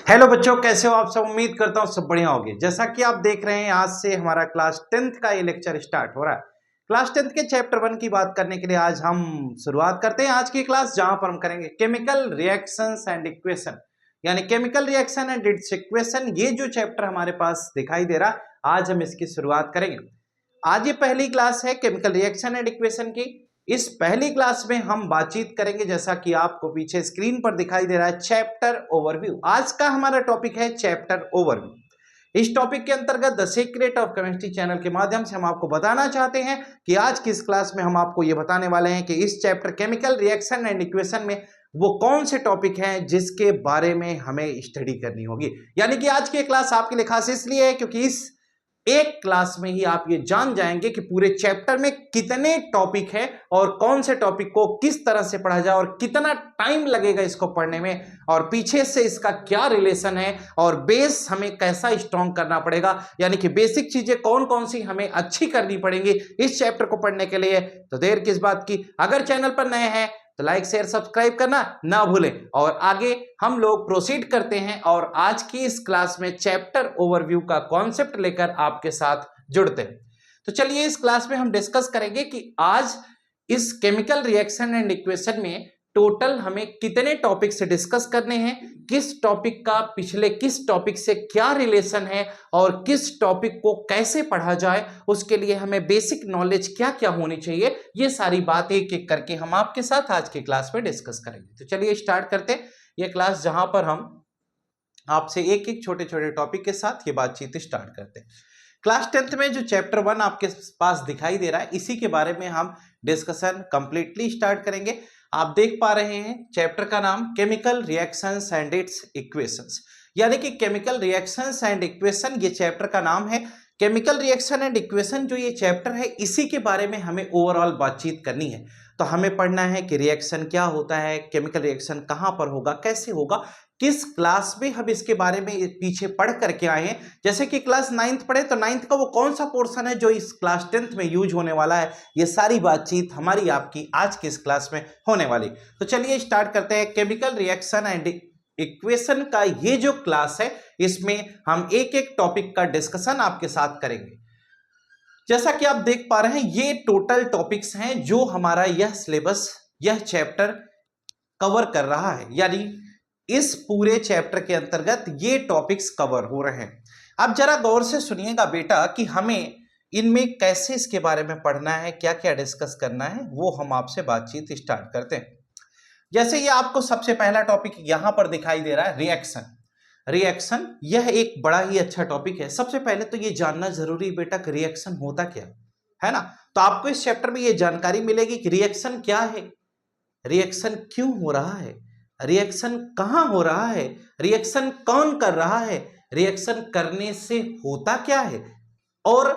Hello बच्चों, कैसे हो आप सब। उम्मीद करता हूँ सब बढ़िया होगे। जैसा कि आप देख रहे हैं, आज से हमारा क्लास 10th का ये लेक्चर स्टार्ट हो रहा है। क्लास 10th के चैप्टर 1 की बात करने के लिए आज हम शुरुआत करते हैं आज की क्लास, जहां पर हम करेंगे केमिकल रिएक्शंस एंड इक्वेशन, यानी chemical reaction and it's equation. ये जो चैप्टर हमारे पास दिखाई दे रहा है, आज हम इसकी शुरुआत करेंगे। आज ये पहली क्लास है केमिकल रिएक्शन एंड इक्वेशन की। इस पहली क्लास में हम बातचीत करेंगे, जैसा कि आपको पीछे स्क्रीन पर दिखाई दे रहा है, चैप्टर ओवरव्यू। आज का हमारा टॉपिक है चैप्टर ओवरव्यू। इस टॉपिक के अंतर्गत the secret of chemistry channel के माध्यम से हम आपको बताना चाहते हैं कि आज की इस क्लास में हम आपको ये बताने वाले हैं कि इस chapter chemical reaction and equation में वो कौन से टॉपिक हैं जिसके बारे में हमें स्टडी करनी होगी। यानी कि आज की क्लास आपके लिए खास इसलिए है क्योंकि इस एक क्लास में ही आप ये जान जाएंगे कि पूरे चैप्टर में कितने टॉपिक है और कौन से टॉपिक को किस तरह से पढ़ा जाए और कितना टाइम लगेगा इसको पढ़ने में, और पीछे से इसका क्या रिलेशन है और बेस हमें कैसा स्ट्रॉन्ग करना पड़ेगा, यानी कि बेसिक चीजें कौन कौन सी हमें अच्छी करनी पड़ेंगी इस चैप्टर को पढ़ने के लिए। तो देर किस बात की, अगर चैनल पर नए हैं तो लाइक शेयर सब्सक्राइब करना ना भूलें। और आगे हम लोग प्रोसीड करते हैं और आज की इस क्लास में चैप्टर ओवरव्यू का कॉन्सेप्ट लेकर आपके साथ जुड़ते हैं। तो चलिए इस क्लास में हम डिस्कस करेंगे कि आज इस केमिकल रिएक्शन एंड इक्वेशन में टोटल हमें कितने टॉपिक से डिस्कस करने हैं, किस टॉपिक का पिछले किस टॉपिक से क्या रिलेशन है और किस टॉपिक को कैसे पढ़ा जाए, उसके लिए हमें बेसिक नॉलेज क्या क्या होनी चाहिए, ये सारी बातें एक एक करके हम आपके साथ आज की क्लास में डिस्कस करेंगे। तो चलिए स्टार्ट करते हैं ये क्लास, जहां पर हम आपसे एक एक छोटे छोटे टॉपिक के साथ ये बातचीत स्टार्ट करते हैं। क्लास 10th में जो चैप्टर 1 आपके पास दिखाई दे रहा है, इसी के बारे में हम डिस्कशन कंप्लीटली स्टार्ट करेंगे। आप देख पा रहे हैं चैप्टर का नाम chemical reactions and it's equations, यानी कि केमिकल रिएक्शंस एंड इक्वेशन ये चैप्टर का नाम है। केमिकल रिएक्शन एंड इक्वेशन जो ये चैप्टर है, इसी के बारे में हमें ओवरऑल बातचीत करनी है। तो हमें पढ़ना है कि रिएक्शन क्या होता है, केमिकल रिएक्शन कहां पर होगा, कैसे होगा, किस क्लास में हम इसके बारे में पीछे पढ़ करके आए हैं। जैसे कि क्लास 9th पढ़े तो 9th का वो कौन सा पोर्शन है जो इस क्लास 10th में यूज होने वाला है, ये सारी बातचीत हमारी आपकी आज की इस क्लास में होने वाली। तो चलिए स्टार्ट करते हैं। केमिकल रिएक्शन एंड इक्वेशन का ये जो क्लास है, इसमें हम एक एक टॉपिक का डिस्कशन आपके साथ करेंगे। जैसा कि आप देख पा रहे हैं, ये टोटल टॉपिक्स हैं जो हमारा यह सिलेबस, यह चैप्टर कवर कर रहा है, यानी इस पूरे चैप्टर के अंतर्गत ये टॉपिक्स कवर हो रहे हैं। अब जरा गौर से सुनिएगा बेटा कि हमें इनमें कैसे इसके बारे में पढ़ना है, क्या क्या डिस्कस करना है, वो हम आपसे बातचीत स्टार्ट करते हैं। जैसे ये आपको सबसे पहला टॉपिक यहां पर दिखाई दे रहा है, रिएक्शन। रिएक्शन यह एक बड़ा ही अच्छा टॉपिक है। सबसे पहले तो ये जानना जरूरी बेटा कि रिएक्शन होता क्या है ना। तो आपको इस चैप्टर में ये जानकारी मिलेगी कि रिएक्शन क्या है, रिएक्शन क्यों हो रहा है, रिएक्शन कहां हो रहा है, रिएक्शन कौन कर रहा है, रिएक्शन करने से होता क्या है, और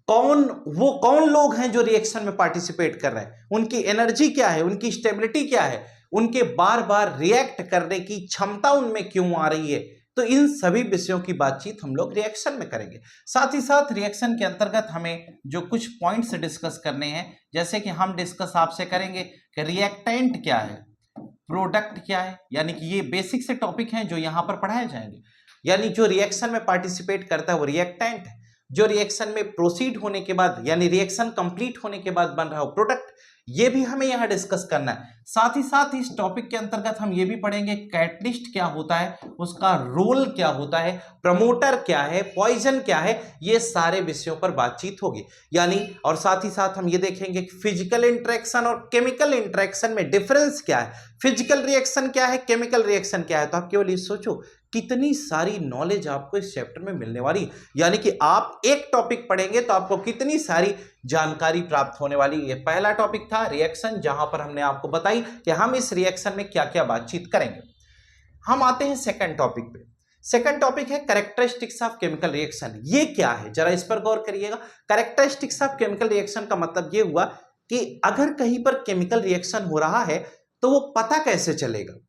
कौन लोग हैं जो रिएक्शन में पार्टिसिपेट कर रहे हैं, उनकी एनर्जी क्या है, उनकी स्टेबिलिटी क्या है, उनके बार बार रिएक्ट करने की क्षमता उनमें क्यों आ रही है। तो इन सभी विषयों की बातचीत हम लोग रिएक्शन में करेंगे। साथ ही साथ रिएक्शन के अंतर्गत हमें जो कुछ पॉइंट्स डिस्कस करने हैं, जैसे कि हम डिस्कस आपसे करेंगे कि रिएक्टेंट क्या है, प्रोडक्ट क्या है, यानी कि ये बेसिक से टॉपिक हैं जो यहां पर पढ़ाए जाएंगे। यानी जो रिएक्शन में पार्टिसिपेट करता है वो रिएक्टेंट है, जो रिएक्शन में प्रोसीड होने के बाद यानी रिएक्शन कंप्लीट होने के बाद बन रहा हो प्रोडक्ट, ये भी हमें यहां डिस्कस करना है। साथ ही साथ इस टॉपिक के अंतर्गत हम ये भी पढ़ेंगे कैटलिस्ट क्या होता है, उसका रोल क्या होता है, प्रमोटर क्या है, पॉइजन क्या है, ये सारे विषयों पर बातचीत होगी। यानी और साथ ही साथ हम ये देखेंगे कि फिजिकल इंटरेक्शन और केमिकल इंटरेक्शन में डिफरेंस क्या है, फिजिकल रिएक्शन क्या है, केमिकल रिएक्शन क्या है। तो आप केवल ये सोचो कितनी सारी नॉलेज आपको इस चैप्टर में मिलने वाली है। यानी कि आप एक टॉपिक पढ़ेंगे तो आपको कितनी सारी जानकारी प्राप्त होने वाली है। पहला टॉपिक था रिएक्शन, जहां पर हमने आपको बताई कि हम इस रिएक्शन में क्या क्या बातचीत करेंगे। हम आते हैं सेकंड टॉपिक पे। सेकंड टॉपिक है कैरेक्टरिस्टिक्स ऑफ केमिकल रिएक्शन। ये क्या है, जरा इस पर गौर करिएगा। कैरेक्टरिस्टिक्स ऑफ केमिकल रिएक्शन का मतलब ये हुआ कि अगर कहीं पर केमिकल रिएक्शन हो रहा है तो वो पता कैसे चलेगा।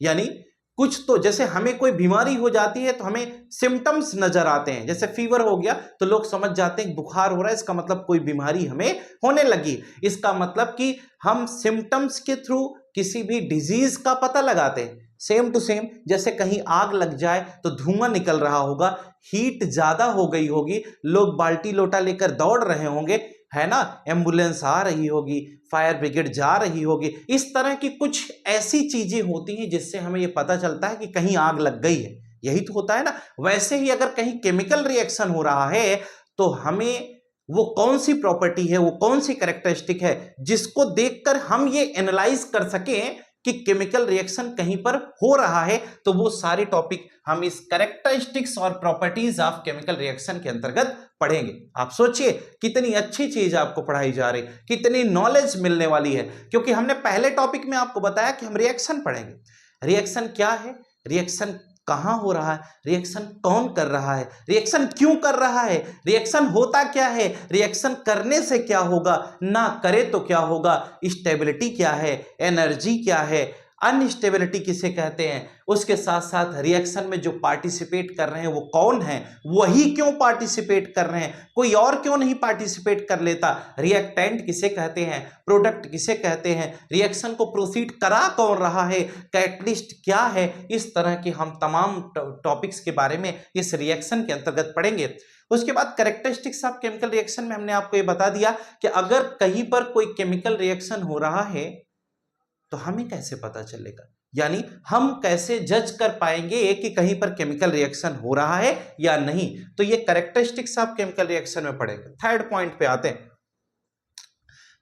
यानी कुछ तो जैसे हमें कोई बीमारी हो जाती है तो हमें सिम्टम्स नजर आते हैं, जैसे फीवर हो गया तो लोग समझ जाते हैं बुखार हो रहा है, इसका मतलब कोई बीमारी हमें होने लगी। इसका मतलब कि हम सिम्टम्स के थ्रू किसी भी डिजीज का पता लगाते हैं। सेम टू सेम जैसे कहीं आग लग जाए तो धुआं निकल रहा होगा, हीट ज्यादा हो गई होगी, लोग बाल्टी लोटा लेकर दौड़ रहे होंगे, है ना, एम्बुलेंस आ रही होगी, फायर ब्रिगेड जा रही होगी, इस तरह की कुछ ऐसी चीजें होती हैं जिससे हमें यह पता चलता है कि कहीं आग लग गई है। यही तो होता है ना। वैसे ही अगर कहीं केमिकल रिएक्शन हो रहा है तो हमें वो कौन सी प्रॉपर्टी है, वो कौन सी कैरेक्टरिस्टिक है जिसको देखकर हम ये एनालाइज कर सकें कि केमिकल रिएक्शन कहीं पर हो रहा है, तो वो सारे टॉपिक हम इस कैरेक्टरिस्टिक्स और प्रॉपर्टीज ऑफ केमिकल रिएक्शन के अंतर्गत पढ़ेंगे। आप सोचिए कितनी अच्छी चीज आपको पढ़ाई जा रही, कितनी नॉलेज मिलने वाली है, क्योंकि हमने पहले टॉपिक में आपको बताया कि हम रिएक्शन पढ़ेंगे। रिएक्शन क्या है, रिएक्शन कहां हो रहा है, रिएक्शन कौन कर रहा है, रिएक्शन क्यों कर रहा है, रिएक्शन होता क्या है, रिएक्शन करने से क्या होगा, ना करे तो क्या होगा, स्टेबिलिटी क्या है, एनर्जी क्या है, अनस्टेबिलिटी किसे कहते हैं, उसके साथ साथ रिएक्शन में जो पार्टिसिपेट कर रहे हैं वो कौन है, वही क्यों पार्टिसिपेट कर रहे हैं, कोई और क्यों नहीं पार्टिसिपेट कर लेता, रिएक्टेंट किसे कहते हैं, प्रोडक्ट किसे कहते हैं, रिएक्शन को प्रोसीड करा कौन रहा है, कैटलिस्ट क्या है। इस तरह के हम तमाम टॉपिक्स के बारे में इस रिएक्शन के अंतर्गत पढ़ेंगे। उसके बाद कैरेक्टरिस्टिक्स ऑफ केमिकल रिएक्शन में हमने आपको ये बता दिया कि अगर कहीं पर कोई केमिकल रिएक्शन हो रहा है तो हमें कैसे पता चलेगा, यानी हम कैसे जज कर पाएंगे कि कहीं पर केमिकल रिएक्शन हो रहा है या नहीं, तो ये कैरेक्टरिस्टिक्स ऑफ केमिकल रिएक्शन में पढ़ेंगे। थर्ड पॉइंट पे आते हैं।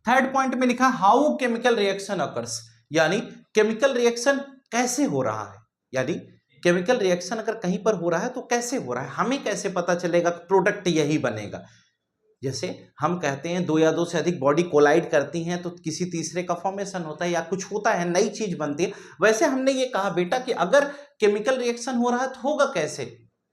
थर्ड पॉइंट में लिखा हाउ केमिकल रिएक्शन अकर्स, यानी केमिकल रिएक्शन कैसे हो रहा है, यानी केमिकल रिएक्शन अगर कहीं पर हो रहा है तो कैसे हो रहा है, हमें कैसे पता चलेगा प्रोडक्ट यही बनेगा। जैसे हम कहते हैं दो या दो से अधिक बॉडी कोलाइड करती हैं तो किसी तीसरे का फॉर्मेशन होता है या कुछ होता है, नई चीज बनती है। वैसे हमने ये कहा बेटा कि अगर केमिकल रिएक्शन हो रहा है तो होगा कैसे,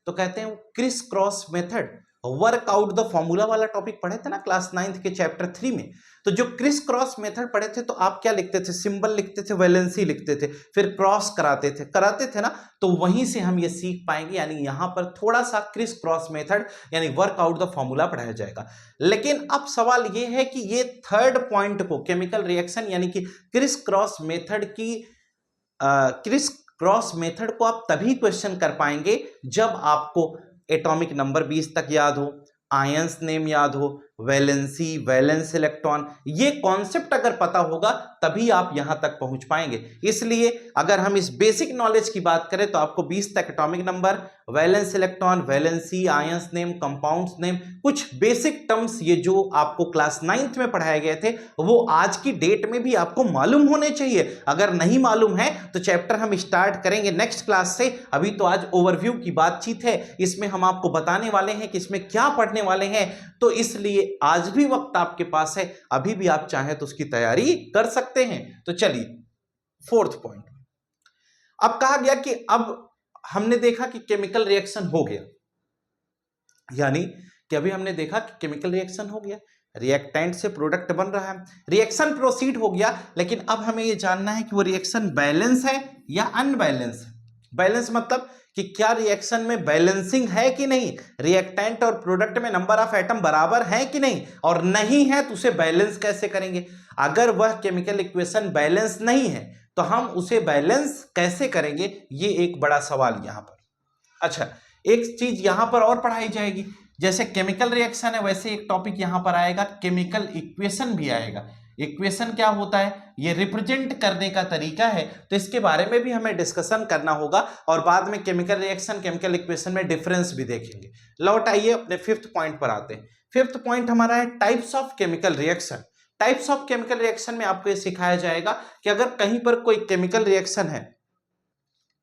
तो कहते हैं criss cross method, work out the formula वाला टॉपिक पढ़े थे ना क्लास 9th के चैप्टर 3 में। तो जो क्रिस क्रॉस मेथड पढ़े थे तो आप क्या लिखते थे, सिंबल लिखते थे, वैलेंसी लिखते थे, फिर क्रॉस कराते थे ना, तो वहीं से हम ये सीख पाएंगे। यानी यहां पर थोड़ा सा क्रिस क्रॉस मेथड यानी वर्क आउट द फॉर्मूला पढ़ाया जाएगा। लेकिन अब सवाल ये है कि ये थर्ड पॉइंट को केमिकल रिएक्शन यानी कि क्रिस क्रॉस मेथड की क्रिस क्रॉस मेथड को आप तभी क्वेश्चन कर पाएंगे जब आपको एटॉमिक नंबर 20 तक याद हो, आयंस नेम याद हो, वैलेंसी, वैलेंस इलेक्ट्रॉन, ये कॉन्सेप्ट अगर पता होगा तभी आप यहां तक पहुंच पाएंगे। इसलिए अगर हम इस बेसिक नॉलेज की बात करें तो आपको 20 तक atomic number, valence electron, valency, ions name, compounds name, कुछ बेसिक टर्म्स ये जो आपको क्लास 9th में पढ़ाए गए थे वो आज की डेट में भी आपको मालूम होने चाहिए। अगर नहीं मालूम है तो चैप्टर हम स्टार्ट करेंगे नेक्स्ट क्लास से। अभी तो आज ओवरव्यू की बातचीत है, इसमें हम आपको बताने वाले हैं कि इसमें क्या पढ़ने वाले हैं, तो इसलिए आज भी वक्त आपके पास है, अभी भी आप चाहें तो उसकी तैयारी कर सकते हैं। तो चलिए फोर्थ पॉइंट, अब कहा गया कि अब हमने देखा कि केमिकल रिएक्शन हो गया, यानी कि अभी हमने देखा कि केमिकल रिएक्शन हो गया, रिएक्टेंट से प्रोडक्ट बन रहा है, रिएक्शन प्रोसीड हो गया। लेकिन अब हमें यह जानना है कि वो रिएक्शन बैलेंस है या अनबैलेंस है। बैलेंस मतलब कि क्या रिएक्शन में बैलेंसिंग है कि नहीं, रिएक्टेंट और प्रोडक्ट में नंबर ऑफ एटम बराबर है कि नहीं, और नहीं है तो उसे बैलेंस कैसे करेंगे। अगर वह केमिकल इक्वेशन बैलेंस नहीं है तो हम उसे बैलेंस कैसे करेंगे, ये एक बड़ा सवाल यहां पर। अच्छा, एक चीज यहां पर और पढ़ाई जाएगी, जैसे केमिकल रिएक्शन है वैसे एक टॉपिक यहां पर आएगा, केमिकल इक्वेशन भी आएगा। इक्वेशन क्या होता है, ये रिप्रेजेंट करने का तरीका है, तो इसके बारे में भी हमें डिस्कशन करना होगा। और बाद में केमिकल रिएक्शन, केमिकल इक्वेशन में डिफरेंस भी देखेंगे। लौट आइए अपने फिफ्थ पॉइंट पर आते हैं। फिफ्थ पॉइंट हमारा है types of chemical reaction. Types of chemical reaction में आपको ये सिखाया जाएगा कि अगर कहीं पर कोई केमिकल रिएक्शन है,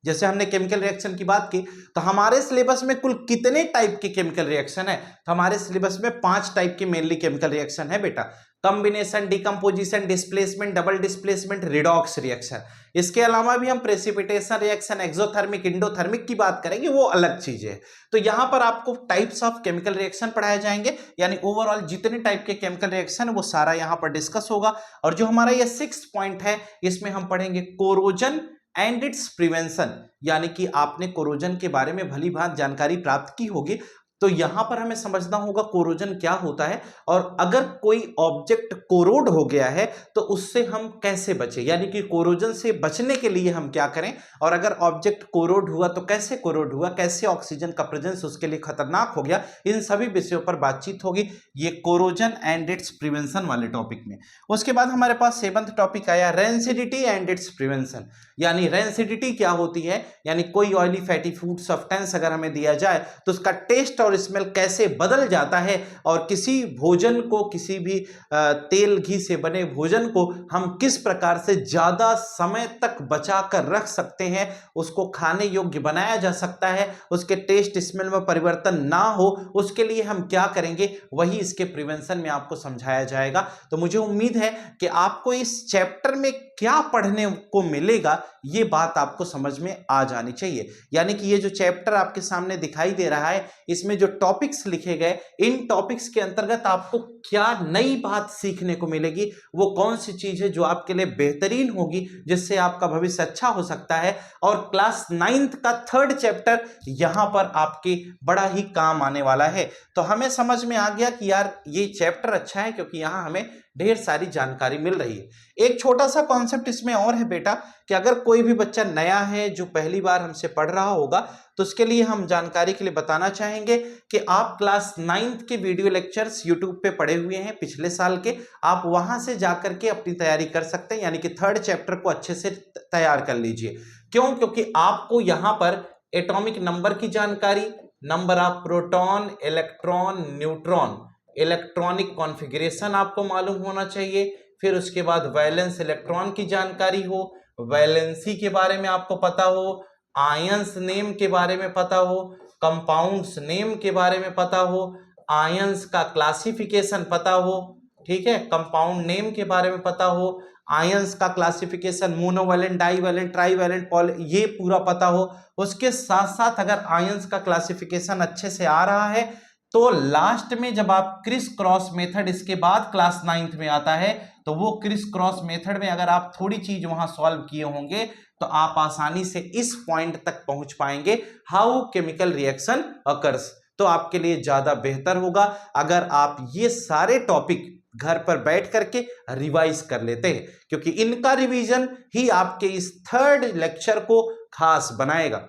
जैसे हमने केमिकल रिएक्शन की बात की, तो हमारे सिलेबस में कुल कितने टाइप के केमिकल रिएक्शन है, तो हमारे सिलेबस में 5 टाइप के मेनली केमिकल रिएक्शन है बेटा। Combination, decomposition, displacement, double displacement, redox reaction. इसके अलावा भी हम प्रेसिपिटेशन रिएक्शन, एक्सोथर्मिक, इंडोथर्मिक की बात करेंगे, वो अलग चीजें है। तो यहां पर आपको टाइप्स ऑफ केमिकल रिएक्शन पढ़ाए जाएंगे, यानी ओवरऑल जितने टाइप के केमिकल रिएक्शन वो सारा यहां पर डिस्कस होगा। और जो हमारा ये 6th पॉइंट है, इसमें हम पढ़ेंगे कोरोजन एंड इट्स प्रिवेंशन, यानी कि आपने कोरोजन के बारे में भली भांति जानकारी प्राप्त की होगी। तो यहां पर हमें समझना होगा कोरोजन क्या होता है, और अगर कोई ऑब्जेक्ट कोरोड हो गया है तो उससे हम कैसे बचें, यानी कि कोरोजन से बचने के लिए हम क्या करें, और अगर ऑब्जेक्ट कोरोड हुआ तो कैसे कोरोड हुआ, कैसे ऑक्सीजन का प्रेजेंस उसके लिए खतरनाक हो गया, इन सभी विषयों पर बातचीत होगी ये कोरोजन एंड इट्स प्रिवेंशन वाले टॉपिक में। उसके बाद हमारे पास 7th टॉपिक आया रेंसिडिटी एंड इट्स प्रिवेंशन, यानी रेंसिडिटी क्या होती है, यानी कोई ऑयली फैटी फूड सब्सटेंस अगर हमें दिया जाए तो उसका टेस्ट और स्मेल कैसे बदल जाता है, और किसी भोजन को, किसी भी तेल घी से बने भोजन को हम किस प्रकार से ज्यादा समय तक बचा कर रख सकते हैं, उसको खाने योग्य बनाया जा सकता है, उसके टेस्ट स्मेल में परिवर्तन ना हो, उसके लिए हम क्या करेंगे, वही इसके प्रिवेंशन में आपको समझाया जाएगा। तो मुझे उम्मीद है कि आपको इस चैप्टर में क्या पढ़ने को मिलेगा ये बात आपको समझ में आ जानी चाहिए। यानी कि ये जो चैप्टर आपके सामने दिखाई दे रहा है, इसमें जो टॉपिक्स लिखे गए, इन टॉपिक्स के अंतर्गत आपको क्या नई बात सीखने को मिलेगी, वो कौन सी चीज है जो आपके लिए बेहतरीन होगी, जिससे आपका भविष्य अच्छा हो सकता है। और क्लास 9th का 3rd चैप्टर यहां पर आपके बड़ा ही काम आने वाला है। तो हमें समझ में आ गया कि यार ये चैप्टर अच्छा है, क्योंकि यहां हमें ढेर सारी जानकारी मिल रही है। एक छोटा सा कॉन्सेप्ट इसमें और है बेटा, कि अगर कोई भी बच्चा नया है जो पहली बार हमसे पढ़ रहा होगा, तो उसके लिए हम जानकारी के लिए बताना चाहेंगे कि आप क्लास 9th के वीडियो लेक्चर्स यूट्यूब पे पढ़े हुए हैं पिछले साल के, आप वहां से जाकर के अपनी तैयारी कर सकते हैं, यानी कि 3rd चैप्टर को अच्छे से तैयार कर लीजिए। क्यों? क्योंकि आपको यहां पर एटॉमिक नंबर की जानकारी, number of proton, electron, neutron, electronic configuration आपको मालूम होना चाहिए, फिर उसके बाद वैलेंस इलेक्ट्रॉन की जानकारी हो, वैलेंसी के बारे में आपको पता हो, आयंस नेम के बारे में पता हो, कंपाउंड्स नेम के बारे में पता हो, आयंस का क्लासिफिकेशन पता हो, ठीक है, कंपाउंड नेम के बारे में पता हो, आयंस का क्लासिफिकेशन मोनोवैलेंट, डाईवैलेंट, ट्राईवैलेंट, ये पूरा पता हो। उसके साथ साथ अगर आयंस का क्लासिफिकेशन अच्छे से आ रहा है तो लास्ट में जब आप क्रिस क्रॉस मेथड इसके बाद क्लास 9th में आता है, तो वो क्रिस क्रॉस मेथड में अगर आप थोड़ी चीज वहां सॉल्व किए होंगे तो आप आसानी से इस पॉइंट तक पहुंच पाएंगे, हाउ केमिकल रिएक्शन अकर्स। तो आपके लिए ज्यादा बेहतर होगा अगर आप ये सारे टॉपिक घर पर बैठ करके रिवाइज कर लेते हैं, क्योंकि इनका रिवीजन ही आपके इस 3rd लेक्चर को खास बनाएगा।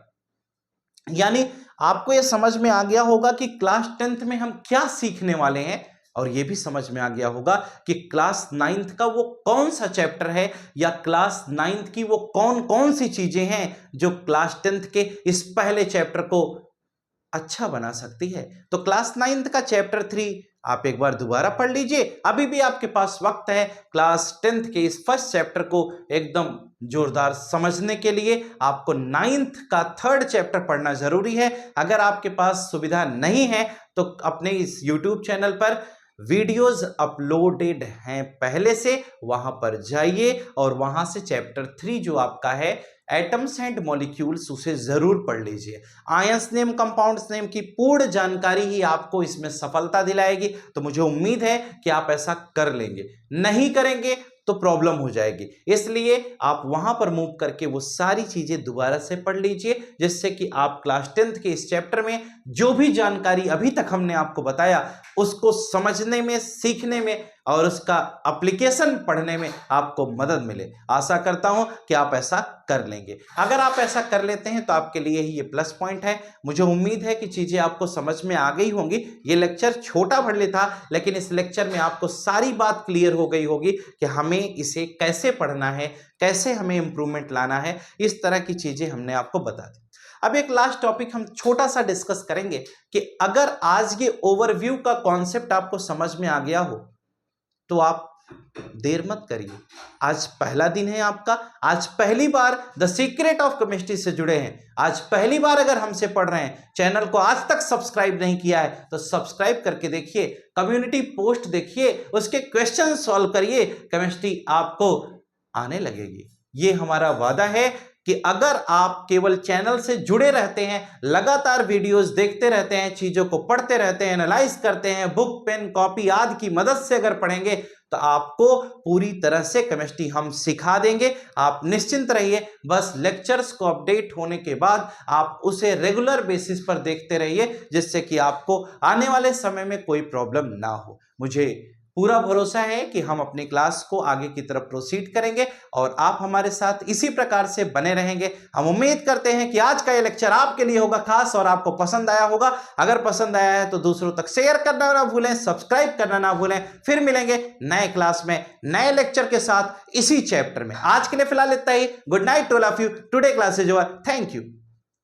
यानी आपको यह समझ में आ गया होगा कि क्लास 10th में हम क्या सीखने वाले हैं, और यह भी समझ में आ गया होगा कि क्लास 9th का वो कौन सा चैप्टर है, या क्लास 9th की वो कौन कौन सी चीजें हैं जो क्लास 10th के इस पहले चैप्टर को अच्छा बना सकती है। तो क्लास 9th का चैप्टर 3 आप एक बार दोबारा पढ़ लीजिए, अभी भी आपके पास वक्त है। क्लास 10th के इस फर्स्ट चैप्टर को एकदम जोरदार समझने के लिए आपको 9th का 3rd चैप्टर पढ़ना जरूरी है। अगर आपके पास सुविधा नहीं है तो अपने इस YouTube चैनल पर वीडियोस अपलोडेड हैं पहले से, वहां पर जाइए और वहां से चैप्टर 3 जो आपका है एटम्स एंड मॉलिक्यूल्स, उसे जरूर पढ़ लीजिए। आयंस नेम, कंपाउंड्स नेम की पूर्ण जानकारी ही आपको इसमें सफलता दिलाएगी। तो मुझे उम्मीद है कि आप ऐसा कर लेंगे, नहीं करेंगे तो प्रॉब्लम हो जाएगी। इसलिए आप वहां पर मूव करके वो सारी चीजें दोबारा से पढ़ लीजिए, जिससे कि आप क्लास 10th के इस चैप्टर में जो भी जानकारी अभी तक हमने आपको बताया उसको समझने में, सीखने में और उसका एप्लीकेशन पढ़ने में आपको मदद मिले। आशा करता हूं कि आप ऐसा कर लेंगे। अगर आप ऐसा कर लेते हैं तो आपके लिए ही ये प्लस पॉइंट है। मुझे उम्मीद है कि चीजें आपको समझ में आ गई होंगी। ये लेक्चर छोटा भले था, लेकिन इस लेक्चर में आपको सारी बात क्लियर हो गई होगी कि हमें इसे कैसे पढ़ना है, कैसे हमें इंप्रूवमेंट लाना है। इस तरह की चीजें हमने आपको बता दी। अब एक लास्ट टॉपिक हम छोटा सा डिस्कस करेंगे कि अगर आज ये ओवरव्यू का कॉन्सेप्ट आपको समझ में आ गया हो तो आप देर मत करिए। आज पहला दिन है आपका, आज पहली बार द सीक्रेट ऑफ केमिस्ट्री से जुड़े हैं, आज पहली बार अगर हमसे पढ़ रहे हैं, चैनल को आज तक सब्सक्राइब नहीं किया है तो सब्सक्राइब करके देखिए, कम्युनिटी पोस्ट देखिए, उसके क्वेश्चन सॉल्व करिए, केमिस्ट्री आपको आने लगेगी। ये हमारा वादा है कि अगर आप केवल चैनल से जुड़े रहते हैं, लगातार वीडियोस देखते रहते हैं, चीजों को पढ़ते रहते हैं, एनालाइज करते हैं, बुक पेन कॉपी आदि की मदद से अगर पढ़ेंगे तो आपको पूरी तरह से केमिस्ट्री हम सिखा देंगे। आप निश्चिंत रहिए, बस लेक्चर्स को अपडेट होने के बाद आप उसे रेगुलर बेसिस पर देखते रहिए, जिससे कि आपको आने वाले समय में कोई प्रॉब्लम ना हो। मुझे पूरा भरोसा है कि हम अपनी क्लास को आगे की तरफ प्रोसीड करेंगे और आप हमारे साथ इसी प्रकार से बने रहेंगे। हम उम्मीद करते हैं कि आज का ये लेक्चर आपके लिए होगा खास और आपको पसंद आया होगा। अगर पसंद आया है तो दूसरों तक शेयर करना ना भूलें, सब्सक्राइब करना ना भूलें। फिर मिलेंगे नए क्लास में नए लेक्चर के साथ इसी चैप्टर में। आज के लिए फिलहाल इतना ही। Good night to all of you. Today class is over. Thank you.